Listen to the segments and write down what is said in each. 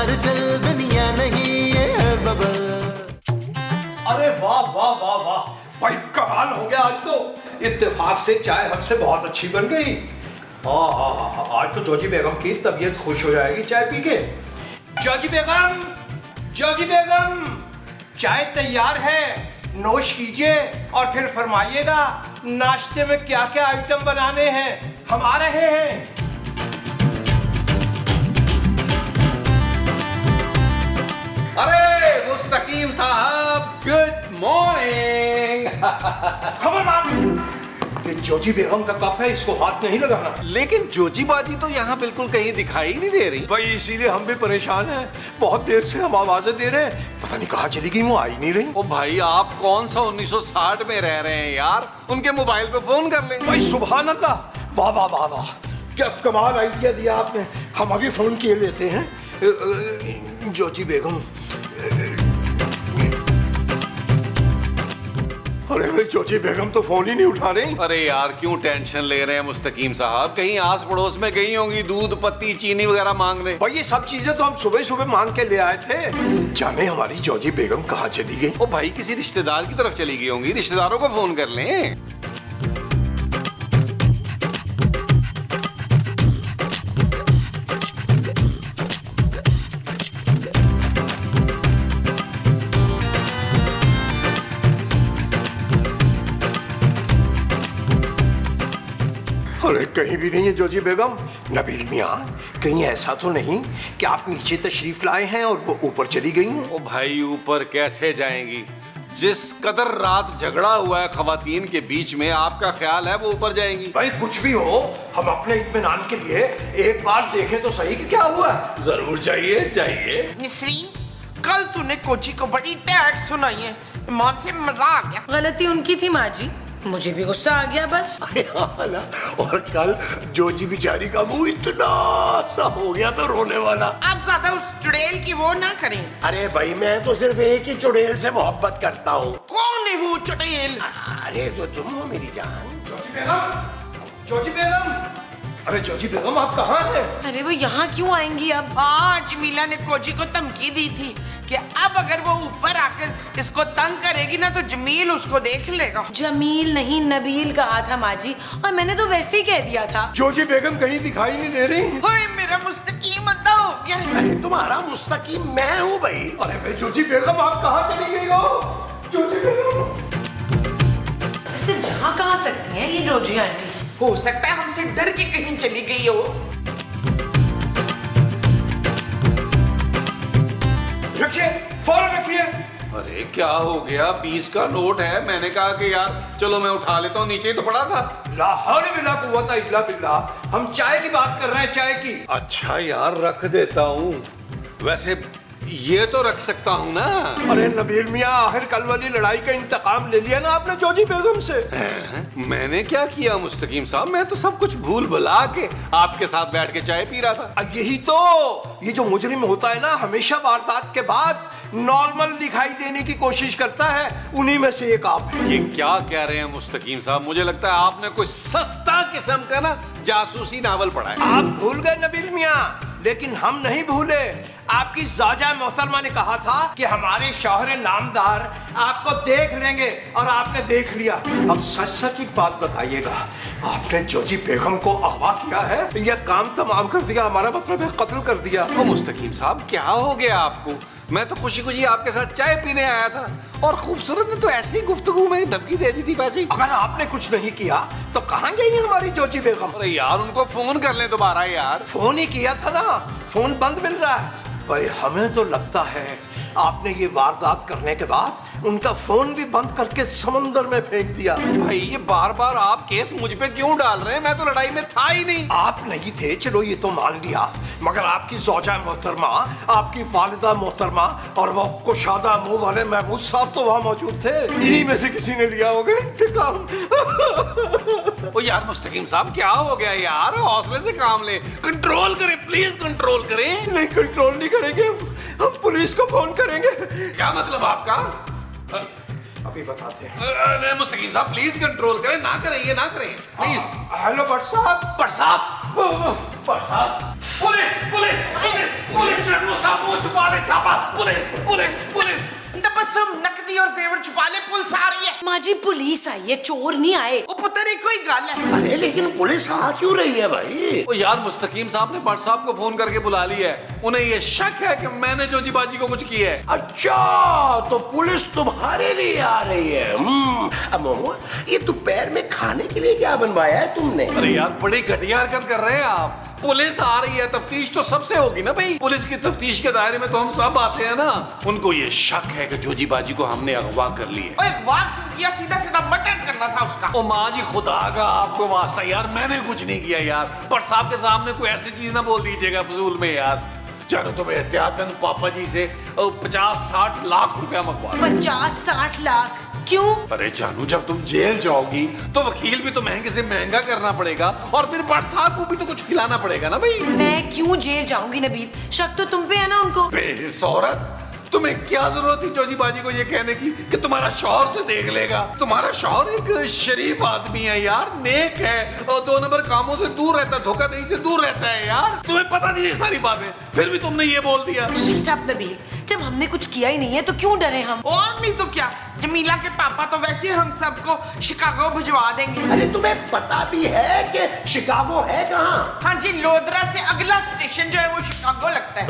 हलचल दुनिया नहीं ये है बबल। अरे वाह वाह वाह वाह भाई, कमाल हो गया आज तो। इत्तेफाक से चाय हमसे बहुत अच्छी बन गई। हाँ, आज तो जोजी बेगम की तबीयत खुश हो जाएगी चाय पी के। जोजी बेगम, जोजी बेगम, चाय तैयार है, नोश कीजिए और फिर फरमाइएगा नाश्ते में क्या क्या आइटम बनाने हैं, हम आ रहे हैं। अरे मुस्तकीम साहब, गुड मॉर्निंग। खबरदार, ये जोजी बेगम का कप है, इसको हाथ नहीं लगाना। लेकिन जोजी बाजी तो यहाँ बिल्कुल कहीं दिखाई नहीं दे रही। भाई इसीलिए हम भी परेशान हैं, बहुत देर से हम आवाजें दे रहे हैं, पता नहीं कहाँ चली गई, वो आई नहीं रही। ओ भाई, आप कौन सा 1960 में रह रहे हैं यार, उनके मोबाइल पे फोन कर लें। भाई सुभान अल्लाह, वाह वाह वाह वाह, क्या कमाल आइडिया दिया आपने। हम अभी फोन किए लेते हैं। जोजी बेगम, अरे भाई जोजी बेगम तो फोन ही नहीं उठा रही। अरे यार, क्यों टेंशन ले रहे हैं मुस्तकीम साहब, कहीं आस पड़ोस में गई होंगी दूध पत्ती चीनी वगैरह मांगने। भाई ये सब चीजें तो हम सुबह सुबह मांग के ले आए थे। जाने हमारी जोजी बेगम कहाँ चली गई। ओ भाई, किसी रिश्तेदार की तरफ चली गई होंगी, रिश्तेदारों को फोन कर लें। अरे कहीं भी नहीं है जोजी बेगम। नबील मियाँ, कहीं ऐसा तो नहीं कि आप नीचे तशरीफ लाए हैं और वो ऊपर चली गई हैं? ओ भाई, ऊपर कैसे जाएंगी, जिस कदर रात झगड़ा हुआ है खवातीन के बीच में, आपका ख्याल है वो ऊपर जाएंगी? भाई कुछ भी हो, हम अपने इत्मीनान के लिए एक बार देखें तो सही कि क्या हुआ है। जरूर जाइए जाइए। निसरीन, कल तूने कोची को बड़ी टैट सुनाई है, ईमान से मजा आ गया। गलती उनकी थी माँ जी, मुझे भी गुस्सा आ गया बस। अरे हाँ ना, और कल जोजी बेचारी का मुंह इतना सा हो गया तो रोने वाला। आप ज्यादा उस चुड़ैल की वो ना करें। अरे भाई मैं तो सिर्फ एक ही चुड़ैल से मोहब्बत करता हूँ। कौन है वो चुड़ैल? अरे तो तुम हो मेरी जान। जोजी बेगम, जोजी बेगम, अरे जोजी बेगम आप कहाँ हैं? अरे वो यहाँ क्यों आएंगी अब? हाँ, जमीला ने कोची को धमकी दी थी कि अब अगर वो ऊपर आकर इसको तंग करेगी ना तो जमील उसको देख लेगा। जमील नहीं नबील कहा था माँ जी, और मैंने तो वैसे ही कह दिया था। जोजी बेगम कहीं दिखाई नहीं दे रही। ओए, मेरा मुस्तकीम अंधा हो गया। अरे तुम्हारा मुस्तकीम मैं हूँ भाई। अरे भाई जोजी बेगम आप कहाँ चली गई हो? जोजी बेगम, इससे जहाँ कहाँ सकती हैं ये जोजी आंटी। हो सकता है हमसे डर के कहीं चली गई हो। रखिए, फौरन रखिए। अरे क्या हो गया, 20 का नोट है, मैंने कहा कि यार चलो मैं उठा लेता हूँ, नीचे ही तो पड़ा था। ला हौल वला कुव्वता इल्ला बिल्लाह। हम चाय की बात कर रहे हैं, चाय की। अच्छा यार, रख देता हूँ, वैसे ये तो रख सकता हूँ ना। अरे नबील मियाँ, आखिर कल वाली लड़ाई का इंतकाम ले लिया ना आपने जोजी बेगम से। मैंने क्या किया मुस्तकीम साहब, मैं तो सब कुछ भूल भुला के आपके साथ बैठ के चाय पी रहा था। यही तो, ये जो मुजरिम होता है ना, हमेशा वारदात के बाद नॉर्मल दिखाई देने की कोशिश करता है, उन्हीं में से एक आप हैं। ये क्या कह रहे हैं मुस्तकीम साहब, मुझे लगता है आपने कोई सस्ता किस्म का ना जासूसी नावल पढ़ा है। आप भूल गए नबील मियाँ, लेकिन हम नहीं भूले। आपकी ज़ौजा मोहतरमा ने कहा था कि हमारे शौहर नामदार आपको देख लेंगे, और आपने देख लिया। अब सच सच एक बात बताइएगा, आपने जोजी बेगम को अगवा किया है या काम तमाम कर दिया, हमारा मतलब है कत्ल कर दिया? ओ मुस्तकीम साहब, क्या हो गया आपको? मैं तो खुशी खुशी आपके साथ चाय पीने आया था, और खूबसूरत ने तो ऐसे ही गुफ्तगू में धमकी दे दी थी वैसे ही। अगर आपने कुछ नहीं किया तो कहाँ गई हमारी जोजी बेगम? अरे यार, उनको फोन कर ले दोबारा यार। फोन ही किया था ना, फोन बंद मिल रहा है। भाई हमें तो लगता है आपने ये वारदात करने के बाद उनका फोन भी बंद करके समंदर में फेंक दिया। भाई ये बार बार आप केस मुझ पे क्यों डाल रहे हैं, मैं तो लड़ाई में था ही नहीं। आप नहीं थे, चलो ये तो मान लिया, मगर आपकी ज़ौजा मोहतरमा, आपकी वालिदा मोहतरमा और वो कुशादा मुंह वाले महमूद साहब तो वहाँ मौजूद थे। इन्हीं में से किसी ने लिया होगा इंतकाम। ओ यार मुस्तकीम साहब, क्या हो गया यार, हौसले से काम ले, कंट्रोल करें प्लीज, कंट्रोल करें। नहीं, कंट्रोल नहीं करेंगे, हम पुलिस को फोन करेंगे। क्या मतलब आपका? अभी बताते हैं। नहीं मुस्तकीम साहब, प्लीज कंट्रोल करें, ना करें, ये ना करें प्लीज। हेलो भट्ट साहब। पर साहब, पुलिस पुलिस पुलिस पुलिस ने मुझसे मुंह छुपा ले छापा पुलिस पुलिस पुलिस तबस्सुम नकदी और जेवर छुपा ले, पुलिस आ रही है। माँ जी पुलिस आई है, चोर नहीं आए। वो पुत्र एक कोई गल है। अरे लेकिन पुलिस आ क्यों रही है भाई? ओ यार मुस्तकीम साहब ने भट्ट साहब को फोन करके बुला लिया है। उन्हें ये शक है कि मैंने जोजी बाजी को कुछ किया है। अच्छा, तो पुलिस तुम्हारे लिए आ रही है। अब मोमो, ये दोपहर में खाने के लिए क्या बनवाया है तुमने? अरे यार बड़ी घटिया हरकत कर रहे हैं आप। पुलिस आ रही है, तफ्तीश तो सबसे होगी ना भाई। पुलिस की तफ्तीश के दायरे में तो हम सब आते हैं ना। उनको ये शक है कि जोजी बाजी को हमने अगवा कर लिया। ओए वाह क्यों किया, सीधा सीधा मर्डर करना था उसका। ओ माँ जी खुदा का आपको वास्ता यार, मैंने कुछ नहीं किया यार। पर साहब के सामने कोई ऐसी चीज ना बोल दीजिएगा फजूल में यार। चलो तो मैं एहतियातन पापा जी से 50-60 लाख रुपया मंगवा। 50-60 लाख क्यों? अरे जानू, जब तुम जेल जाओगी तो वकील भी तो महंगे से महंगा करना पड़ेगा और फिर भट्ट साहब को भी तो कुछ खिलाना पड़ेगा ना भाई। मैं क्यों जेल जाऊंगी नबील? शक तो तुम पे है ना उनको। बेहिस औरत, तुम्हें क्या जरूरत थी जोजी बाजी को ये कहने की कि तुम्हारा शौहर से देख लेगा? तुम्हारा शौहर एक शरीफ आदमी है यार, नेक है और 2 नंबर कामों से दूर रहता है, धोखाधड़ी से दूर रहता है यार। तुम्हें पता नहीं ये सारी बातें, फिर भी तुमने ये बोल दिया। शट अप नबील, जब हमने कुछ किया ही नहीं है तो क्यों डरे हम? और नहीं तो क्या, जमीला के पापा तो वैसे हम सबको शिकागो भिजवा देंगे। अरे तुम्हें पता भी है कि शिकागो है कहाँ? हाँ जी, लोधरा से अगला स्टेशन जो है वो शिकागो लगता है।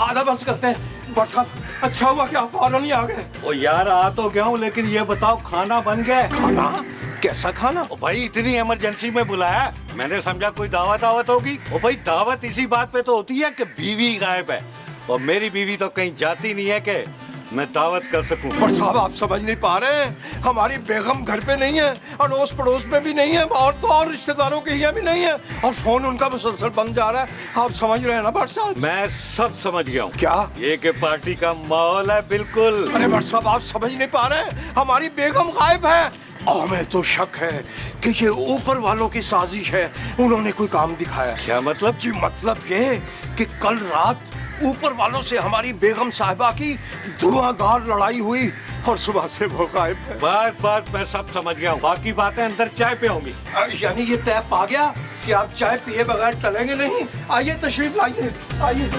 आधा बस करते हैं बस साहब। अच्छा हुआ कि आप फौरन ही आ गए। ओ यार आ तो गया हूँ, लेकिन ये बताओ खाना बन गया? खाना? कैसा खाना? ओ भाई इतनी इमरजेंसी में बुलाया, मैंने समझा कोई दावत होगी। ओ भाई दावत इसी बात पे तो होती है कि बीवी गायब है, और मेरी बीवी तो कहीं जाती नहीं है कि मैं दावत कर सकूं। पर साहब आप समझ नहीं पा रहे हैं, हमारी बेगम घर पे नहीं है, अड़ोस पड़ोस में भी नहीं है, और तो और रिश्तेदारों के यहाँ भी नहीं है, और फोन उनका मुसलसल बंद जा रहा है। आप समझ रहे हैं ना भट्ट साहब? मैं सब समझ गया हूँ। क्या? ये कि पार्टी का माहौल है बिल्कुल। अरे भट्ट साहब आप समझ नहीं पा रहे हैं, हमारी बेगम गायब है और हमें तो शक है कि ये ऊपर वालों की साजिश है, उन्होंने कोई काम दिखाया। क्या मतलब? जी मतलब ये कि कल रात ऊपर वालों से हमारी बेगम साहिबा की धुआंधार लड़ाई हुई और सुबह से वो गायब है। बात मैं सब समझ गया हूँ, बाकी बातें अंदर चाय पे होंगी। यानी ये तय पा गया कि आप चाय पिए बगैर टलेंगे नहीं। आइए तशरीफ लाइए, आइए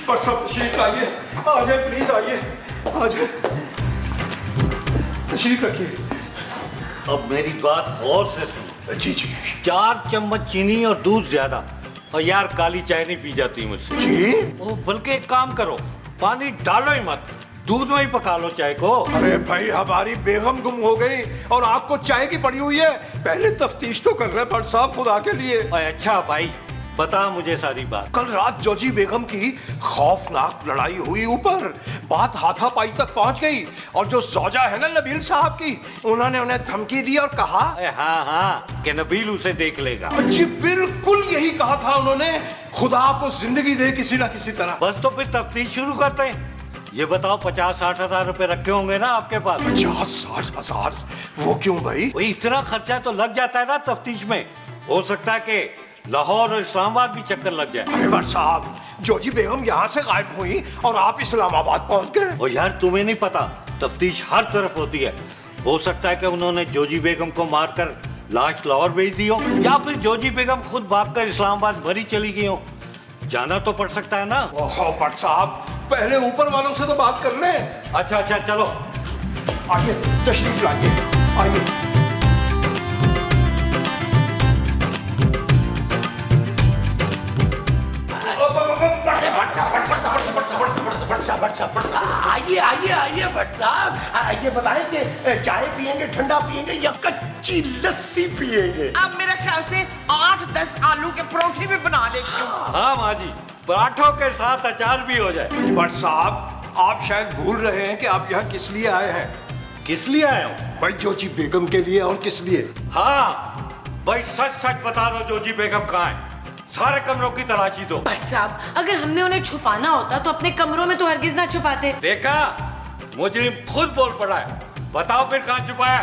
पर सब तशरीफ लाइए, आ जाए प्लीज, आइए आ जाए, तशरीफ रखिए। अब मेरी बात गौर से सुनो। जी जी 4 चम्मच चीनी और दूध ज्यादा, और यार काली चाय नहीं पी जाती मुझसे। जी? ओ बल्कि एक काम करो, पानी डालो ही मत, दूध में ही पका लो चाय को। अरे भाई हमारी बेगम गुम हो गई और आपको चाय की पड़ी हुई है, पहले तफ्तीश तो कर रहे भट्ट साहब खुदा के लिए। अच्छा भाई बता मुझे सारी बात। कल रात जोजी बेगम की खौफनाक लड़ाई हुई ऊपर, बात हाथापाई तक पहुंच गई, और जो सौजा है ना नबील साहब की, उन्होंने उन्हें धमकी दी और कहा हाँ कि नबील उसे देख लेगा। जी बिल्कुल यही कहा था उन्होंने, खुदा आपको जिंदगी दे किसी ना किसी तरह। बस तो फिर तफ्तीश शुरू करते हैं। ये बताओ 50-60 हजार रुपए रखे होंगे ना आपके पास? 50-60 हजार? वो क्यों भाई? वही इतना खर्चा तो लग जाता है ना तफ्तीश में। हो सकता है कि लाहौर और इस्लामाबाद भी चक्कर लग जाए। अरे भट्ट साहब, जोजी बेगम यहाँ से गायब हुई और आप इस्लामाबाद पहुंच गए। और यार तुम्हें नहीं पता, तफ्तीश हर तरफ होती है। हो सकता है कि उन्होंने जोजी बेगम को मारकर लाश लाहौर भेज दी हो, या फिर जोजी बेगम खुद भागकर इस्लामाबाद भरी चली गई हो। जाना तो पड़ सकता है ना। ओहो भट्ट साहब, पहले ऊपर वालों से तो बात कर लें। अच्छा चलो आइए तशरीफ लाइए, आइए। आइए आइए आइए भट्ट साहब, आइए बताएं कि चाय पियेंगे, ठंडा पियेंगे या कच्ची लस्सी पियेंगे? अब मेरे ख्याल से 8-10 आलू के परोठे भी बना देती हूँ। हाँ माँ जी, पराठों के साथ अचार भी हो जाए। भट्ट साहब आप शायद भूल रहे हैं कि आप यहाँ किस लिए आए हैं। किस लिए आए हो? भाई जोजी बेगम के लिए। और किस लिए? हाँ भाई सच बता दो, जोजी बेगम कहाँ है? सारे कमरों की तलाशी दो। भट्ट साहब अगर हमने उन्हें छुपाना होता तो अपने कमरों में तो हरगिज ना छुपाते। देखा, मुजरिम खुद बोल पड़ा है। बताओ फिर कहाँ छुपाया?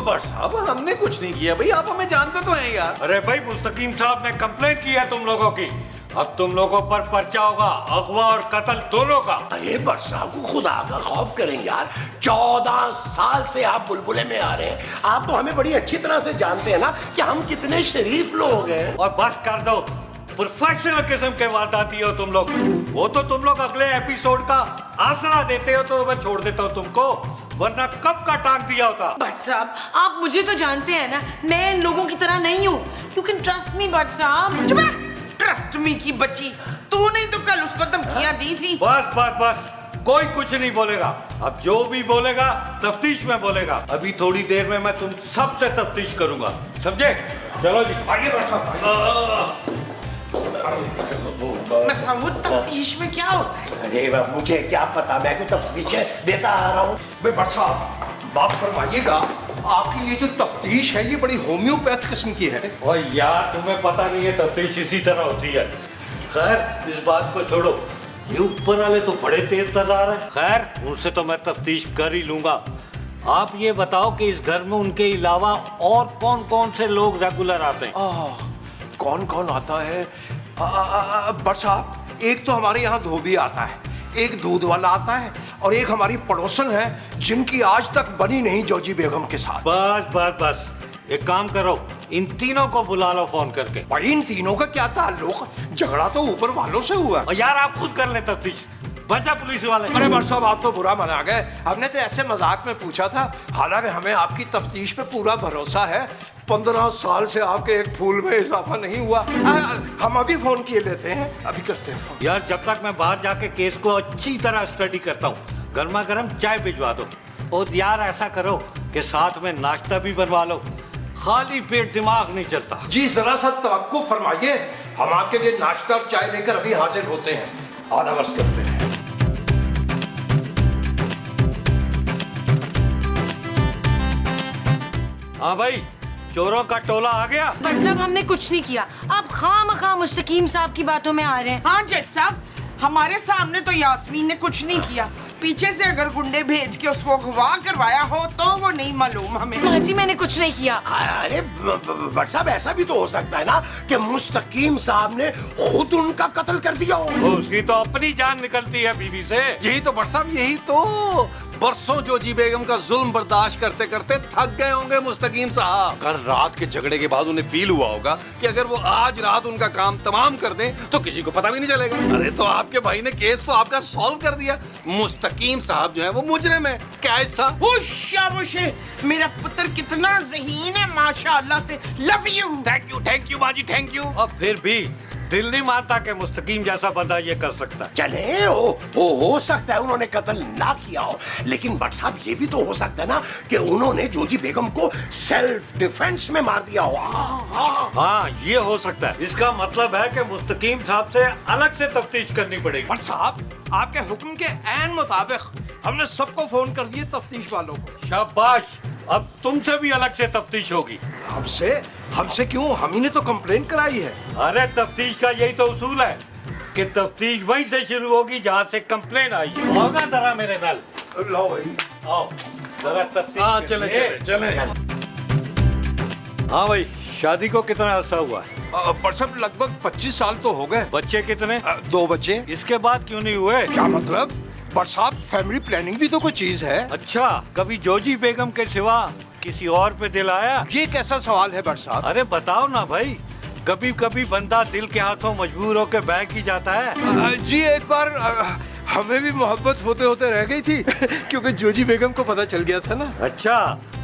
भट्ट साहब हमने कुछ नहीं किया भाई, आप हमें जानते तो हैं यार। अरे भाई मुस्तकीम साहब ने कंप्लेंट की है तुम लोगों की, अब तुम लोगों पर पर्चा होगा, अगवा और कत्ल दोनों का। अरे बट साहब को खुदा का खौफ करें यार, 14 साल से आप बुलबुले में आ रहे हैं। आप तो हमें बड़ी अच्छी तरह से जानते हैं ना कि हम कितने शरीफ लोग हैं। और बस कर दो, प्रोफेशनल किस्म के वारदाती हो तुम लोग। वो तो तुम लोग अगले एपिसोड का आसरा देते हो तो मैं छोड़ देता हूँ तुमको, वरना कब का टांग दिया होता। भट्ट साहब आप मुझे तो जानते हैं ना, मैं इन लोगों की तरह नहीं हूँ। You can trust me Bhatt साहब। चुप रह, ट्रस्ट मी की बच्ची, तूने तो कल उसको धमकियां दी थी। बस बस बस, कोई कुछ नहीं बोलेगा। अब जो भी बोलेगा तफ्तीश में बोलेगा। अभी थोड़ी देर में मैं तुम सबसे तफ्तीश करूंगा, समझे? चलो जी आइए बट साहब। मसूद, तफ्तीश में क्या होता है? अरे बाप, मुझे क्या पता, मैं क्यों तफ्तीशें देता आ रहा हूँ। भाई बट साहब बात फरमाइएगा, आपकी ये जो तफ्तीश है ये बड़ी होम्योपैथ किस्म की है। और यार तुम्हें पता नहीं है, तफ्तीश इसी तरह होती है। खैर इस बात को छोड़ो, ये ऊपर वाले तो बड़े तेज तर्रार हैं। खैर उनसे तो मैं तफ्तीश कर ही लूंगा। आप ये बताओ कि इस घर में उनके अलावा और कौन कौन से लोग रेगुलर आते हैं? कौन कौन आता है? बट साहब एक तो हमारे यहाँ धोबी आता है, एक दूध वाला आता है, और एक हमारी पड़ोसन है जिनकी आज तक बनी नहीं जोजी बेगम के साथ। बस बस बस, एक काम करो, इन तीनों को बुला लो फोन करके। भाई इन तीनों का क्या ताल्लुक? झगड़ा तो ऊपर वालों से हुआ। और यार आप खुद कर ले तफ्तीश, बचा पुलिस वाले। अरे बट साहब आप तो बुरा मना गए, हमने तो ऐसे मजाक में पूछा था। हालांकि हमें आपकी तफ्तीश पे पूरा भरोसा है। 15 साल से आपके एक फूल में इजाफा नहीं हुआ। हम अभी फोन किए लेते हैं, अभी करते हैं फोन। यार जब तक मैं बाहर जाके केस को अच्छी तरह स्टडी करता हूँ, गर्मा गर्म चाय भिजवा दो। और यार ऐसा करो कि साथ में नाश्ता भी बनवा लो, खाली पेट दिमाग नहीं चलता। जी जरा सा तवक्कुफ फरमाइए, हम आपके लिए नाश्ता और चाय लेकर अभी हाजिर होते हैं। आधा वर्ष करते हैं। हाँ भाई, चोरों का टोला आ गया। भट्ट साहब हमने कुछ नहीं किया, आप खामखा मुस्तकीम साहब की बातों में आ रहे हैं। हाँ जज साहब, हमारे सामने तो यास्मीन ने कुछ नहीं किया। पीछे से अगर गुंडे भेज के उसको अगवा करवाया हो तो वो नहीं मालूम हमें। माँ जी मैंने कुछ नहीं किया। अरे बट साहब ऐसा भी तो हो सकता है ना कि मुस्तकीम साहब ने खुद उनका कत्ल कर दिया हो। उसकी तो अपनी जान निकलती है बीवी से। यही तो भट्ट साहब, यही तो बरसों जोजी बेगम का जुल्म बर्दाश्त करते करते थक गए होंगे मुस्तकीम साहब। कल रात के झगड़े के बाद उन्हें फील हुआ होगा कि अगर वो आज रात उनका काम तमाम कर दें तो किसी को पता भी नहीं चलेगा। अरे तो आपके भाई ने केस तो आपका सॉल्व कर दिया। मुस्तकीम साहब जो है वो मुजरिम है। क्या ऐसा? शाबाश, मेरा पुत्र कितना ज़हीन है माशाअल्लाह से। Love you. थैंक यू बाजी, थैंक यू। अब फिर भी दिल नहीं मानता कि मुस्तकीम जैसा बंदा ये कर सकता है। चले हो सकता है उन्होंने कत्ल ना किया हो, लेकिन बट साहब ये भी तो हो सकता है ना कि उन्होंने जोजी बेगम को सेल्फ डिफेंस में मार दिया हो। हाँ ये हो सकता है। इसका मतलब है कि मुस्तकीम साहब से अलग से तफ्तीश करनी पड़ेगी। बट साहब आपके हुक्म के ऐन मुताबिक हमने सबको फोन कर दिए, तफ्तीश वालों को। शाबाश, अब तुमसे भी अलग से तफ्तीश होगी। हमसे क्यों? हम ही ने तो कंप्लेंट कराई है। अरे तफ्तीश का यही तो उसूल है कि तफ्तीश वहीं से शुरू होगी जहाँ से कंप्लेन आई है। होगा जरा मेरे नाल। लो भाई आओ जरा तफ्तीश। हाँ चले। हाँ भाई, शादी को कितना अरसा हुआ है? पर सब लगभग 25 साल तो हो गए। बच्चे कितने? 2 बच्चे। इसके बाद क्यों नहीं हुए? क्या मतलब? पर साहब फैमिली प्लानिंग भी तो कोई चीज है। अच्छा, कभी जोजी बेगम के सिवा किसी और पे दिल आया? ये कैसा सवाल है भट्ट साहब? अरे बताओ ना भाई, कभी कभी बंदा दिल के हाथों मजबूर होकर बहक ही जाता है। जी एक बार हमें भी मोहब्बत होते होते रह गई थी क्योंकि जोजी बेगम को पता चल गया था ना। अच्छा,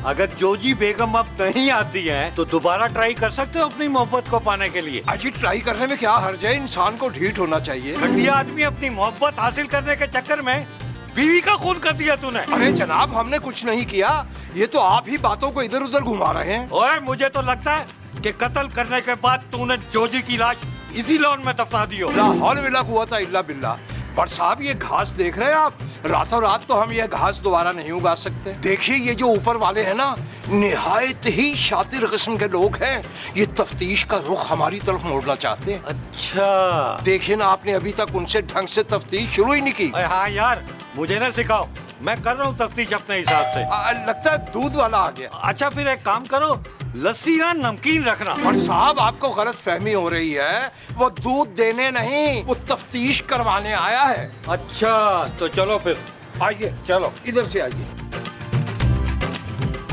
अगर जोजी बेगम अब नहीं आती है तो दोबारा ट्राई कर सकते हो अपनी मोहब्बत को पाने के लिए। अजी ट्राई करने में क्या हर्ज है? इंसान को ढीठ होना चाहिए। घटिया आदमी अपनी मोहब्बत हासिल करने के चक्कर में बीवी का खून कर दिया तूने। अरे जनाब हमने कुछ नहीं किया, ये तो आप ही बातों को इधर उधर घुमा रहे हैं। ओए मुझे तो लगता है कि कत्ल करने के बाद तूने जोजी की लाश इसी लॉन में दफना दी हो। ला हौल वला कुव्वता इल्ला बिल्लाह। पर साहब ये घास देख रहे हैं आप, रातों रात तो हम ये घास दोबारा नहीं उगा सकते। देखिए ये जो ऊपर वाले हैं ना, निहायत ही शातिर किस्म के लोग हैं। ये तफ्तीश का रुख हमारी तरफ मोड़ना चाहते हैं। अच्छा, देखिए ना, आपने अभी तक उनसे ढंग से तफ्तीश शुरू ही नहीं की। हाँ यार, मुझे ना सिखाओ, मैं कर रहा हूँ तफ्तीश अपने हिसाब से। लगता है दूध वाला आ गया। अच्छा फिर एक काम करो, लस्सी ना नमकीन रखना। और साहब आपको गलत फहमी हो रही है, वो दूध देने नहीं, वो तफ्तीश करवाने आया है। अच्छा तो चलो फिर। आइए, चलो इधर से आइए।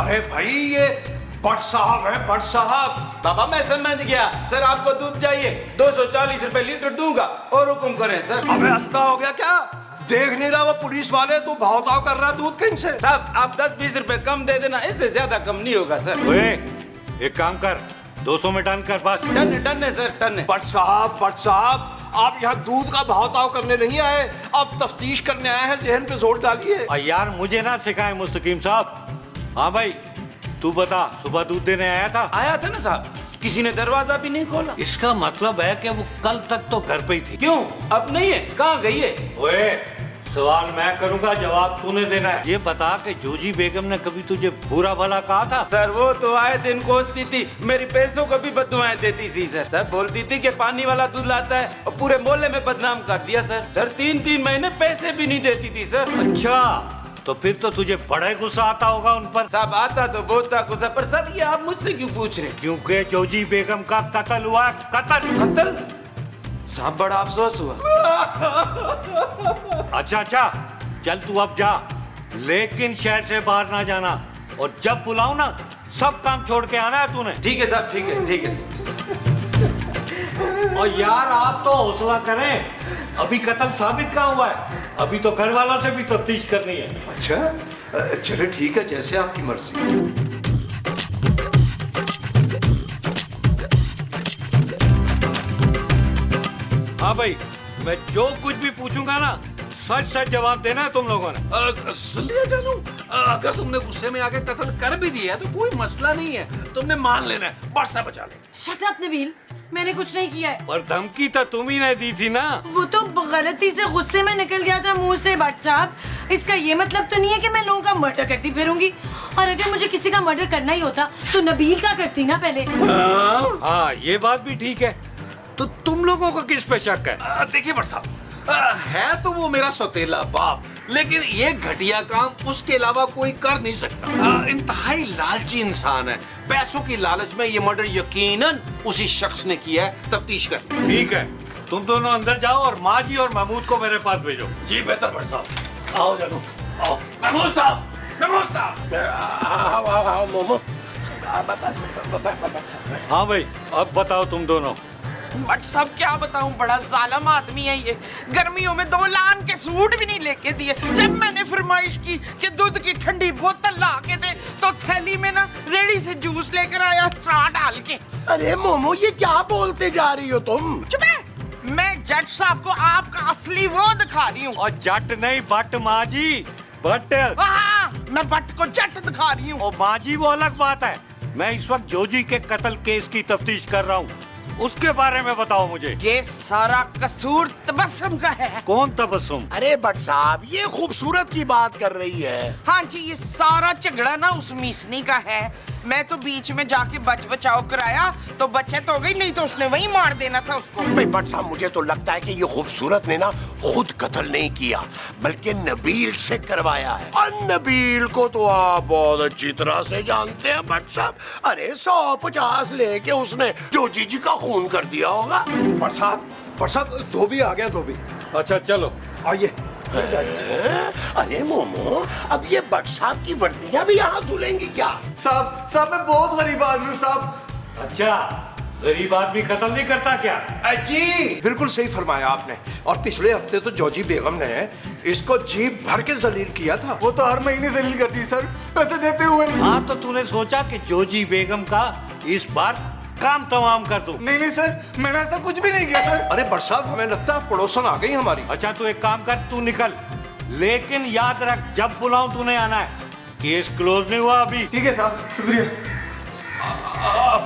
अरे भाई ये भट्ट साहब है, भट्ट साहब। बाबा मैं समझ गया सर, आपको दूध चाहिए, 240 रुपए लीटर दूंगा और हुक्म करें सर। अबे अंधा हो गया क्या? देख नहीं रहा वो पुलिस वाले, तू भाव ताव कर रहा है दूध कहीं से? साहब आप 10-20 रुपए कम दे देना, इससे ज्यादा कम नहीं होगा सर। ओए एक काम कर, 200 में डन कर बस। टन है सर, टन है। भट्ट साहब आप यहाँ दूध का भाव ताव करने नहीं आए, आप तफ्तीश करने आए हैं, जहन पे जोर डालिए। यार मुझे ना सिखाए मुस्तकीम साहब। हाँ भाई तू बता, सुबह दूध देने आया था? आया था ना साहब, किसी ने दरवाजा भी नहीं खोला। इसका मतलब है कि वो कल तक तो घर पे ही थी। क्यों अब नहीं है, कहाँ गई है? ओए सवाल मैं करूंगा, जवाब तूने देना है। ये बता कि जोजी बेगम ने कभी तुझे बुरा भला कहा था? सर वो तो आए दिन कोसती थी, मेरी पैसों को भी बददुआएं देती थी सर। सर बोलती थी कि पानी वाला दूध लाता है और पूरे मोहल्ले में बदनाम कर दिया सर। सर 3-3 महीने पैसे भी नहीं देती थी सर। अच्छा तो फिर तो तुझे बड़ा गुस्सा आता होगा उन पर। साहब आता तो बहुत था गुस्सा, पर सर ये आप मुझसे क्यों पूछ रहे हैं? क्योंकि जोजी बेगम का कत्ल हुआ। कत्ल? साहब बड़ा अफसोस हुआ। अच्छा चल तू अब जा, लेकिन शहर से बाहर ना जाना, और जब बुलाऊं ना सब काम छोड़ के आना है तूने। ठीक है साहब, ठीक है। और यार आप तो हौसला करें, अभी कत्ल साबित कहाँ हुआ है, अभी तो घर वालों से भी तफ्तीश करनी है। अच्छा चलो ठीक है, जैसे आपकी मर्जी। हाँ भाई मैं जो कुछ भी पूछूंगा ना सच सच जवाब देना है तुम लोगों ने। सुन लिया जानू, अगर तुमने गुस्से में आके कत्ल कर भी दिया तो कोई मसला नहीं है, तुमने मान लेना है, बस बचा ले। शट अप नबील, मैंने कुछ नहीं किया है। और धमकी तो तुम ही ने दी थी ना। वो तो गलती से गुस्से में निकल गया था मुंह से भट्ट साहब। इसका ये मतलब तो नहीं है कि मैं लोगों का मर्डर करती फिरूंगी, और अगर मुझे किसी का मर्डर करना ही होता तो नबील का करती ना पहले। हाँ ये बात भी ठीक है। तो तुम लोगों को किस पे शक है? देखिए भट्ट साहब, है तो वो मेरा सौतेला बाप, लेकिन ये घटिया काम उसके अलावा कोई कर नहीं सकता। इंतहाई लालची इंसान है, पैसों की लालच में ये मर्डर यकीनन उसी शख्स ने किया है। तफ्तीश कर। ठीक है तुम दोनों अंदर जाओ और माँ जी और महमूद को मेरे पास भेजो। जी बेहतर भट्ट साहब। आओ जानू, आओ। महमूद साहब। मोमो हाँ भाई अब बताओ तुम दोनों। बट सब क्या बताऊं, बड़ा जालिम आदमी है ये। गर्मियों में 2 लाख के सूट भी नहीं लेके दिए। जब मैंने फरमाइश की कि दूध की ठंडी बोतल ला के दे, तो थैली में ना रेडी से जूस लेकर आया स्ट्रॉ डाल के। अरे मोमो ये क्या बोलते जा रही हो तुम? चुप है, मैं जज साहब को आपका असली वो दिखा रही हूँ। और जट नहीं बट माँ जी, बट। हाँ मैं बट को जट दिखा रही हूँ। और माँ जी वो अलग बात है। मैं इस वक्त जोजी के कत्ल केस की तफ्तीश कर रहा हूँ, उसके बारे में बताओ मुझे। ये सारा कसूर तबस्सुम का है। कौन तबस्सुम? अरे भट्ट साहब ये खूबसूरत की बात कर रही है। हाँ जी, ये सारा झगड़ा ना उस मीसनी का है। मैं तो बीच में जाके बचाव कराया तो बचत हो गई, नहीं तो उसने वही मार देना था उसको। भाई भट्ट साहब मुझे तो लगता है कि ये खूबसूरत ने ना खुद कत्ल नहीं किया, बल्कि नबील से करवाया है। और नबील को तो आप बहुत अच्छी तरह से जानते हैं भट्ट साहब। अरे 150 लेके उसने जोजी जी का खून कर दिया होगा। भट्ट साहब धोबी आ गया, धोबी। अच्छा चलो आइए। अरे मोमो अब ये भट्ट साहब की वर्दियां भी यहाँ धुलेंगी क्या? साहब मैं बहुत गरीब आदमी हूँ साहब। अच्छा गरीब आदमी कत्ल नहीं करता क्या? जी बिल्कुल सही फरमाया आपने। और पिछले हफ्ते तो जोजी बेगम ने इसको जीप भर के जलील किया था। वो तो हर महीने जलील करती है सर, पैसे देते हुए। हाँ तो तूने सोचा कि जोजी बेगम का इस बार काम तमाम कर दूं। नहीं सर, मैंने ऐसा कुछ भी नहीं किया सर। अरे भट्ट साहब हमें लगता है पड़ोसन आ गई हमारी। अच्छा तू एक काम कर, तू निकल, लेकिन याद रख जब बुलाऊं तूने आना है। केस क्लोज नहीं हुआ अभी। ठीक है साहब, शुक्रिया।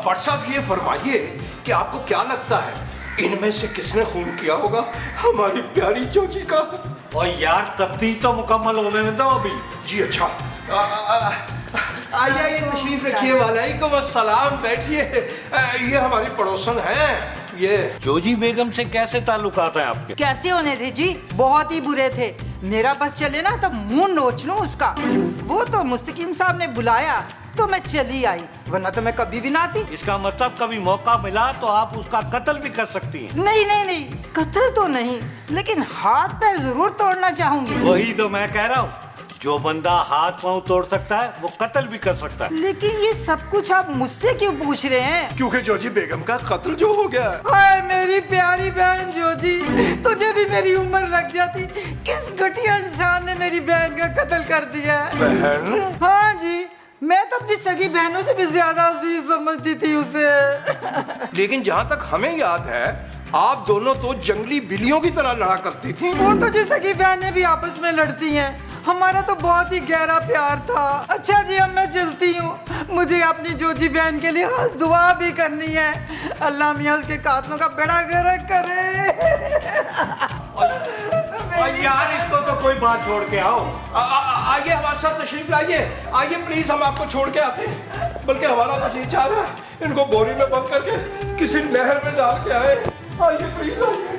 भट्ट साहब ये फरमाइए कि आपको क्या लगता है इनमें से किसने खून किया होगा हमारी प्यारी जोजी का? और यार तफ्तीश तो मुकम्मल होने दो अभी। जी अच्छा। आइए तशरीफ रखिए। वालेकुम अस्सलाम, बैठिए। ये हमारी पड़ोसन हैं। ये जोजी बेगम से कैसे ताल्लुकात है आपके? कैसे होने थे जी, बहुत ही बुरे थे। मेरा बस चले ना तो मुंह नोच लूं उसका। वो तो मुस्तकीम साहब ने बुलाया तो मैं चली आई, वरना तो मैं कभी भी ना आती। इसका मतलब कभी मौका मिला तो आप उसका कत्ल भी कर सकती हैं। नहीं नहीं नहीं, कत्ल तो नहीं, लेकिन हाथ पैर जरूर तोड़ना चाहूंगी। वही तो मैं कह रहा हूँ, जो बंदा हाथ पांव तोड़ सकता है वो कत्ल भी कर सकता है। लेकिन ये सब कुछ आप मुझसे क्यों पूछ रहे हैं? क्योंकि जोजी बेगम का कत्ल जो हो गया है। हाय मेरी प्यारी बहन जोजी, तुझे भी मेरी उम्र लग जाती, किस घटिया इंसान ने मेरी बहन का कत्ल कर दिया है। बहन? हाँ जी, मैं तो अपनी सगी बहनों से भी ज्यादा अजीज समझती थी उसे। लेकिन जहाँ तक हमें याद है, आप दोनों तो जंगली बिल्लियों की तरह लड़ा करती थी। वो तो जी सगी बहनें भी आपस में लड़ती हैं, हमारा तो बहुत ही गहरा प्यार था। अच्छा जी, अब मैं चलती हूँ, मुझे अपनी जोजी बहन के लिए खास दुआ भी करनी है। अल्लाह मियाँ उसके कातलों का बेड़ा गर्क करे। यार इसको तो कोई बात छोड़ के आओ। आइए हमारे साथ तशरीफ लाइए, आइए प्लीज, हम आपको छोड़ के आते हैं। बल्कि हमारा तो जी चाह रहा है इनको बोरी में बंद करके किसी नहर में डाल के आए। आइए प्लीज आइए।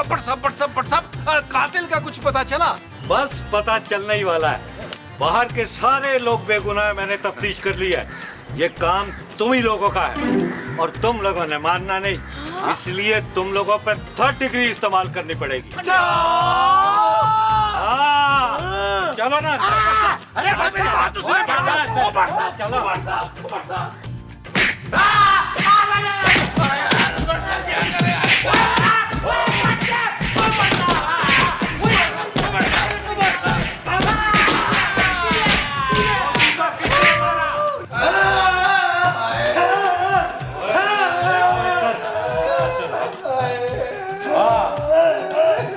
बट साहब, कातिल का कुछ पता चला? बस पता चलने ही वाला है। बाहर के सारे लोग बेगुनाह, मैंने तफ्तीश कर ली है। ये काम तुम ही लोगों का है और तुम लोगों ने मानना नहीं, इसलिए तुम लोगों पर 3rd डिग्री इस्तेमाल करनी पड़ेगी। चलो ना। अरे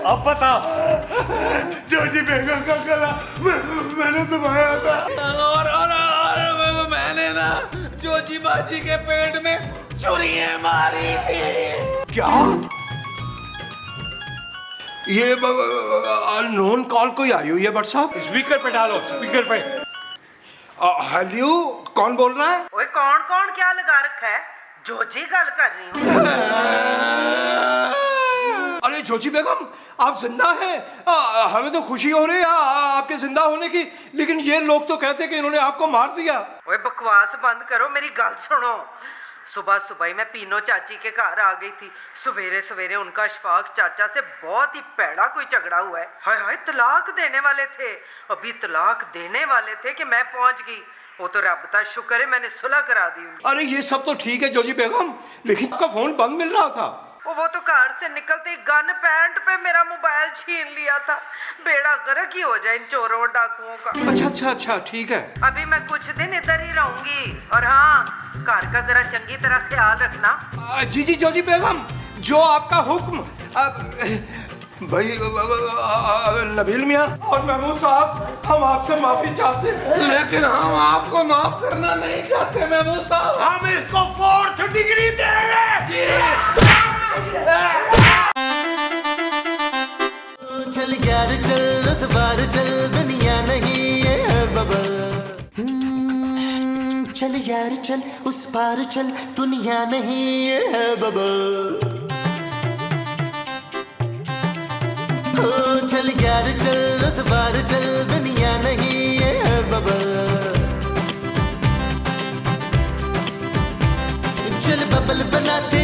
अब बताओ, जोजी बेगम का गला मैंने दबाया था। और मैंने ना जोजी बाजी के पेट में छुरियां मारी थी। क्या? ये अननोन कॉल कोई आई हुई है बट साहब? स्पीकर पे डालो, स्पीकर पे। हेलो, कौन बोल रहा है? ओए कौन कौन क्या लगा रखा है? जोजी गल कर रही हूँ। अरे जोजी बेगम, आप जिंदा हैं? हमें तो खुशी हो रही है आपके जिंदा होने की, लेकिन ये लोग तो कहते हैं कि इन्होंने आपको मार दिया। ओए बकवास बंद करो, मेरी गल सुनो। सुबह सुबह ही मैं पीनो चाची के घर आ गई थी। सवेरे सवेरे उनका अशफाक चाचा से बहुत ही पैड़ा कोई झगड़ा हुआ है। हाय हाय, तलाक देने वाले थे, अभी तलाक देने वाले थे कि मैं पहुंच गई। वो तो रब का शुक्र है मैंने सुलह करा दी उनकी। अरे ये सब तो ठीक है जोजी बेगम, लेकिन आपका फोन बंद मिल रहा था। वो तो घर से निकलते ही गन पैंट पे मेरा मोबाइल छीन लिया था। बेड़ा गर्क ही हो जाए इन चोरों डाकुओं का। अच्छा ठीक है। अभी मैं कुछ दिन इधर ही रहूंगी, और हाँ, घर का जरा चंगी तरह ख्याल रखना। जी जोजी बेगम, जो आपका हुक्म। भाई नबील मियाँ और महमूद साहब, हम आपसे माफी चाहते हैं, लेकिन हम आपको माफ करना नहीं चाहते महमूद साहब। हम इसको 4th डिग्री देंगे। चल यार चल, उस बार चल, दुनिया नहीं है बबल। चल यार चल, उस पार चल, दुनिया नहीं है बबल। चल यार चल, उस बार चल, दुनिया नहीं है बबल। चल बबल बनाते